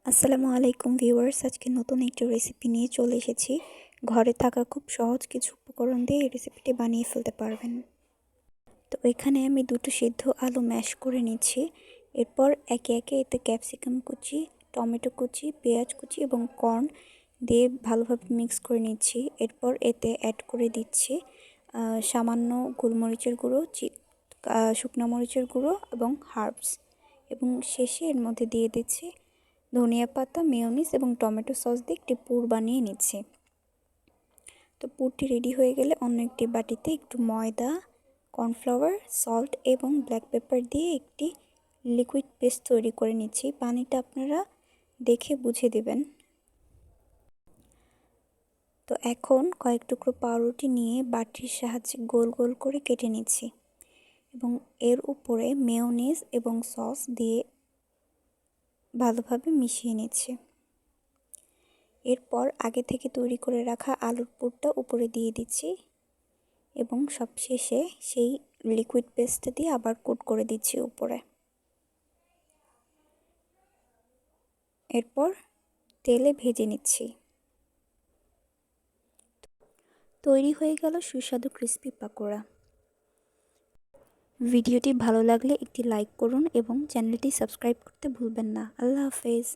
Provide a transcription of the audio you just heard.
আসসালামু আলাইকুম ভিউয়ার্স, আজকে নতুন একটা রেসিপি নিয়ে চলে এসেছি। ঘরে থাকা খুব সহজ কিছু উপকরণ দিয়ে এই রেসিপিটি বানিয়ে ফেলতে পারবেন। তো এখানে আমি দুটো সিদ্ধ আলু ম্যাশ করে নিচ্ছি। এরপর একে একে এতে ক্যাপসিকাম কুচি, টমেটো কুচি, পেঁয়াজ কুচি এবং কর্ন দিয়ে ভালোভাবে মিক্স করে নিচ্ছি। এরপর এতে অ্যাড করে দিচ্ছি সামান্য গোলমরিচের গুঁড়ো, শুকনো মরিচের গুঁড়ো এবং হার্বস, এবং শেষে এর মধ্যে দিয়ে দিচ্ছি ধনিয়া পাতা, মেয়োনিজ এবং টমেটো সস দিয়ে একটি পুর বানিয়ে নিচ্ছি। তো পুরটি রেডি হয়ে গেলে অন্য একটি বাটিতে একটু ময়দা, কর্নফ্লাওয়ার, সল্ট এবং ব্ল্যাক পেপার দিয়ে একটি লিকুইড পেস্ট তৈরি করে নিচ্ছি। পানিটা আপনারা দেখে বুঝে দেবেন। তো এখন কয়েক টুকরো পাউরুটি নিয়ে বাটির সাহায্যে গোল গোল করে কেটে নিচ্ছি এবং এর উপরে মেয়োনিজ এবং সস দিয়ে ভালোভাবে মিশিয়ে নিচ্ছি। এরপর আগে থেকে তৈরি করে রাখা আলুর পুরটা উপরে দিয়ে দিচ্ছি এবং সবশেষে সেই লিকুইড পেস্টটা দিয়ে আবার কোট করে দিচ্ছি উপরে। এরপর তেলে ভেজে নিচ্ছি। তৈরি হয়ে গেল সুস্বাদু ক্রিস্পি পাকোড়া। ভিডিওটি ভালো লাগলে একটি লাইক করুন এবং চ্যানেলটি সাবস্ক্রাইব করতে ভুলবেন না। আল্লাহ হাফেজ।